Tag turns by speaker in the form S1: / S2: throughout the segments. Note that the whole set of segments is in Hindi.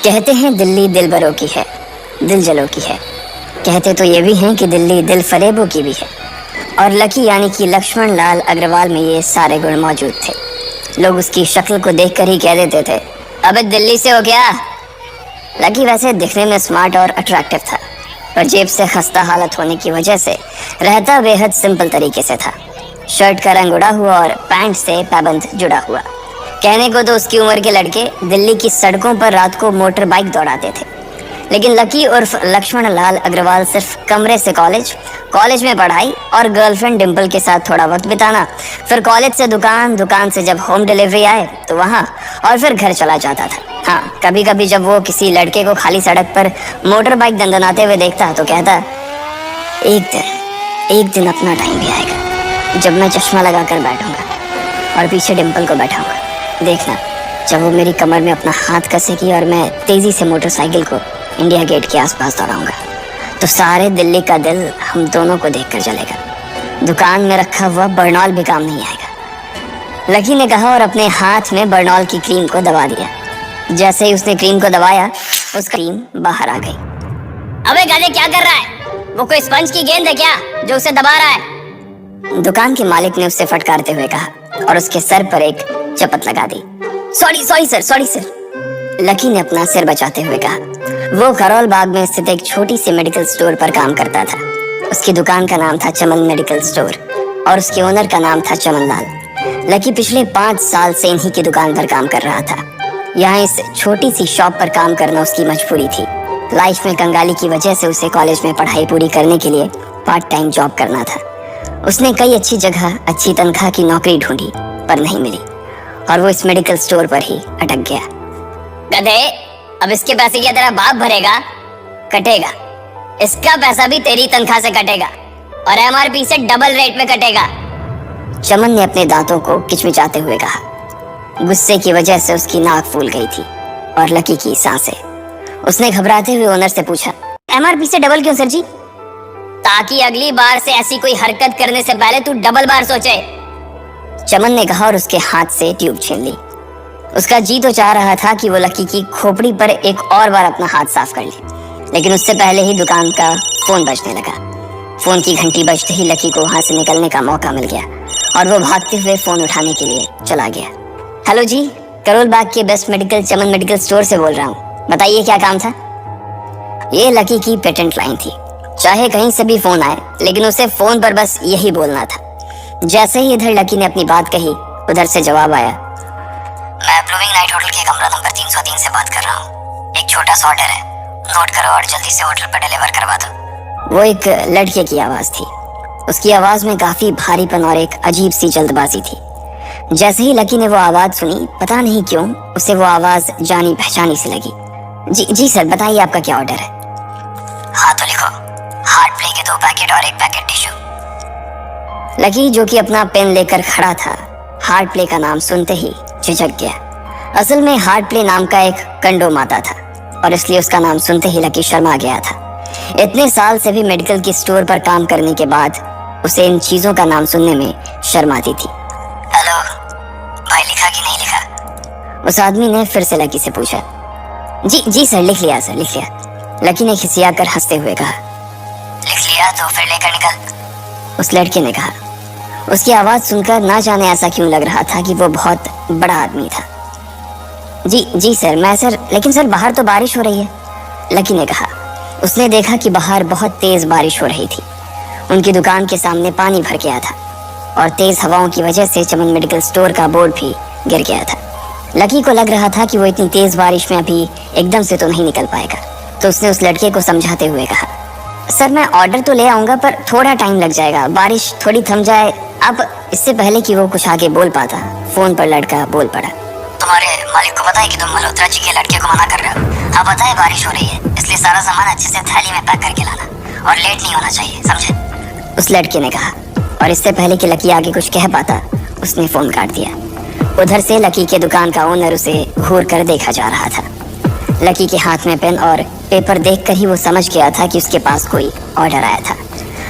S1: कहते हैं दिल्ली दिलबरों की है, दिल जलों की है। कहते तो ये भी हैं कि दिल्ली दिल फरेबों की भी है। और लकी यानी कि लक्ष्मण लाल अग्रवाल में ये सारे गुण मौजूद थे। लोग उसकी शक्ल को देखकर ही कह देते थे, अबे दिल्ली से हो क्या। लकी वैसे दिखने में स्मार्ट और अट्रैक्टिव था, पर जेब से खस्ता हालत होने की वजह से रहता बेहद सिंपल तरीके से था। शर्ट का रंग उड़ा हुआ और पैंट से पैबंद जुड़ा हुआ। कहने को तो उसकी उम्र के लड़के दिल्ली की सड़कों पर रात को मोटर बाइक दौड़ाते थे, लेकिन लकी उर्फ लक्ष्मण लाल अग्रवाल सिर्फ कमरे से कॉलेज में पढ़ाई और गर्लफ्रेंड डिम्पल के साथ थोड़ा वक्त बिताना, फिर कॉलेज से दुकान, दुकान से जब होम डिलीवरी आए तो वहाँ, और फिर घर चला जाता था। हाँ, कभी कभी जब वो किसी लड़के को खाली सड़क पर मोटर बाइक दंदनाते हुए देखता तो कहता, एक दिन अपना टाइम भी आएगा जब मैं चश्मा लगाकर बैठूंगा और पीछे डिम्पल को बैठाऊंगा। देखना, जब वो मेरी कमर में अपना हाथ कसेगी और मैं तेजी से मोटरसाइकिल को इंडिया गेट के आसपास दौड़ाऊंगा, तो सारे दिल्ली का दिल हम दोनों को देखकर जलेगा। दुकान में रखा हुआ बर्नॉल भी काम नहीं आएगा। लकी ने कहा और अपने हाथ में बर्नॉल की क्रीम को दबा दिया। जैसे ही उसने क्रीम को दबाया, उस क्रीम बाहर आ गई। अबे गधे, क्या कर रहा है? वो कोई स्पंज की गेंद है क्या जो उसे दबा रहा है? दुकान के मालिक ने उससे फटकारते हुए कहा और उसके सर पर एक चपत लगा दी। Sorry sir. लकी ने अपना सिर बचाते हुए कहा। वो करोल बाग में स्थित एक छोटी सी मेडिकल स्टोर पर काम करता था। उसकी दुकान का नाम था चमन मेडिकल स्टोर और उसके ओनर का नाम था चमन लाल। लकी पिछले 5 साल से इन्हीं की दुकान पर काम कर रहा था। यहाँ इस छोटी सी शॉप पर काम करना उसकी मजबूरी थी। लाइफ में कंगाली की वजह से उसे कॉलेज में पढ़ाई पूरी करने के लिए पार्ट टाइम जॉब करना था। उसने कई अच्छी जगह अच्छी तनख्वाह की नौकरी ढूंढी, पर नहीं मिली और वो इस मेडिकल स्टोर पर ही अटक गया। गधे, अब इसके पैसे क्या तेरा बाप भरेगा? कटेगा। इसका पैसा भी तेरी तनख्वाह से कटेगा और एमआरपी से डबल रेट में कटेगा। चमन ने अपने दांतों को किचमिचाते हुए कहा। गुस्से की वजह से उसकी नाक फूल गई थी और लकी की सांसें। उसने घबराते हुए ओनर से पूछा, एमआरपी से डबल क्यों सर जी? ताकि अगली बार से ऐसी कोई हरकत करने से पहले तू डबल बार सोचे, चमन ने कहा और उसके हाथ से ट्यूब छीन ली। उसका जी तो चाह रहा था कि वो लकी की खोपड़ी पर एक और बार अपना हाथ साफ कर ले, लेकिन उससे पहले ही दुकान का फोन बजने लगा। फोन की घंटी बजते ही लकी को वहां से निकलने का मौका मिल गया और वो भागते हुए फोन उठाने के लिए चला गया। हेलो जी, करोल बाग के बेस्ट मेडिकल चमन मेडिकल स्टोर से बोल रहा हूँ, बताइए क्या काम था? ये लकी की पेटेंट लाइन थी। चाहे कहीं से भी फोन आए, लेकिन उसे फोन पर बस यही बोलना था। जैसे ही इधर लकी ने अपनी बात कही, उधर से जवाब आया, मैं ब्लूइंग नाइट होटल के कमरा नंबर 303 से बात कर रहा हूँ। एक छोटा सा ऑर्डर है, नोट करो और जल्दी से होटल पर डिलीवर करवा दो। वो एक लड़के की आवाज थी। उसकी आवाज में काफी भारीपन और एक अजीब सी जल्दबाजी थी। जैसे ही लकी ने वो आवाज सुनी, पता नहीं क्यों उसे वो आवाज जानी पहचानी सी लगी। जी सर, बताइए आपका क्या ऑर्डर है? हाँ तो लिखो, हार्ट प्ले के 2 पैकेट और 1 पैकेट टिश्यू। लकी, जो कि अपना पेन लेकर खड़ा था, हार्ट प्ले का नाम सुनते ही झिझक गया। असल में हार्ट प्ले नाम का एक कंडोम आता था और इसलिए उसका नाम सुनते ही लकी शर्मा गया था। इतने साल से भी मेडिकल की स्टोर पर काम करने के बाद उसे इन चीजों का नाम सुनने में शर्म आती थी। हेलो भाई, लिखा कि नहीं लिखा? उस आदमी ने फिर से लकी से पूछा। जी सर, लिख लिया सर, लिख लिया। लकी ने खिसियाकर हंसते हुए कहा। लिख लिया तो फिर लेकर निकल, उस लड़के ने कहा। उसकी आवाज सुनकर ना जाने ऐसा क्यों लग रहा था कि वो बहुत बड़ा आदमी था। जी सर, लेकिन सर बाहर तो बारिश हो रही है, लकी ने कहा। उसने देखा कि बाहर बहुत तेज बारिश हो रही थी। उनकी दुकान के सामने पानी भर गया था और तेज हवाओं की वजह से चमन मेडिकल स्टोर का बोर्ड भी गिर गया था। लकी को लग रहा था कि वो इतनी तेज बारिश में अभी एकदम से तो नहीं निकल पाएगा, तो उसने उस लड़के को समझाते हुए कहा, सर मैं ऑर्डर तो ले आऊंगा, पर थोड़ा टाइम लग जाएगा, बारिश थोड़ी थम जाए। अब इससे पहले कि वो कुछ आगे बोल पाता, फोन पर लड़का बोल पड़ा। तुम्हारे मालिक को पता है कि तुम मल्होत्रा जी के लड़के को मना कर रहे हो? हाँ पता है, बारिश हो रही है, इसलिए सारा सामान अच्छे से थैली में पैक करके लाना और लेट नहीं होना चाहिए, समझे? उस लड़के ने कहा और इससे पहले कि लकी आगे कुछ कह पाता, उसने फोन काट दिया। उधर से लकी के दुकान का ओनर उसे घूर कर देखा जा रहा था। लकी के हाथ में पेन और पेपर देखकर ही वो समझ गया था कि उसके पास कोई ऑर्डर आया था।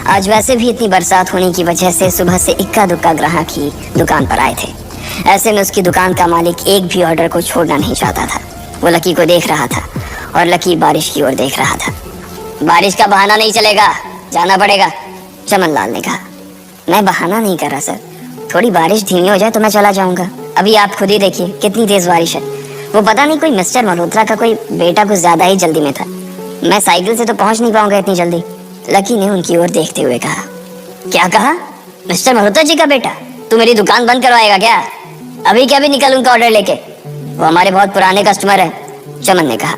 S1: आज वैसे भी इतनी बरसात होने की वजह से सुबह से इक्का दुक्का ग्राहक ही दुकान पर आए थे। ऐसे में उसकी दुकान का मालिक एक भी ऑर्डर को छोड़ना नहीं चाहता था। वो लकी को देख रहा था और लकी बारिश की ओर देख रहा था। बारिश का बहाना नहीं चलेगा, जाना पड़ेगा, चमन लाल ने कहा। मैं बहाना नहीं कर रहा सर, थोड़ी बारिश धीमी हो जाए तो मैं चला जाऊंगा। अभी आप खुद ही देखिए कितनी तेज बारिश है। वो पता नहीं कोई मिस्टर मल्होत्रा का कोई बेटा कुछ ज्यादा ही जल्दी में था। मैं साइकिल से तो पहुंच नहीं पाऊंगा इतनी जल्दी। लकी ने उनकी ओर देखते हुए कहा। क्या कहा? मिस्टर मल्होत्रा जी का बेटा? तू मेरी दुकान बंद करवाएगा क्या? अभी क्या भी निकल उनका ऑर्डर लेके, वो हमारे बहुत पुराने कस्टमर है, चमन ने कहा।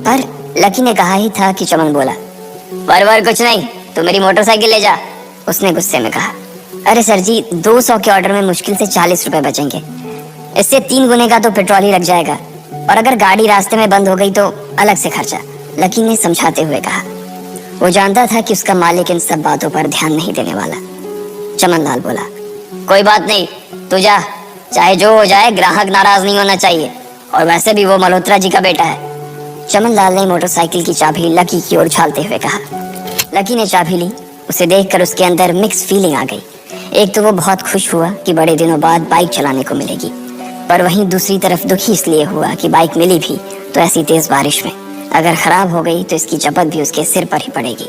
S1: पर लकी ने कहा ही था कि चमन बोला। पर कुछ नहीं, तू मेरी मोटरसाइकिल ले जा, उसने गुस्से में कहा। अरे सर जी, 200 के ऑर्डर में मुश्किल से 40 रुपए बचेंगे, इससे 3 गुने का तो पेट्रोल ही लग जाएगा, और अगर गाड़ी रास्ते में बंद हो गई तो अलग से खर्चा, लकी ने समझाते हुए कहा। वो जानता था कि उसका मालिक इन सब बातों पर ध्यान नहीं देने वाला। चमन लाल बोला। कोई बात नहीं, तू जा, चाहे जो हो जाए ग्राहक नाराज नहीं होना चाहिए, और वैसे भी वो मल्होत्रा जी का बेटा है। चमन लाल ने मोटरसाइकिल की चाबी लकी की ओर उछालते हुए कहा। लकी ने चाबी ली। उसे देखकर उसके अंदर मिक्स फीलिंग आ गई। एक तो वो बहुत खुश हुआ कि बड़े दिनों बाद बाइक चलाने को मिलेगी, पर वहीं दूसरी तरफ दुखी इसलिए हुआ कि बाइक मिली भी तो ऐसी तेज बारिश में, अगर खराब हो गई तो इसकी चपत भी उसके सिर पर ही पड़ेगी।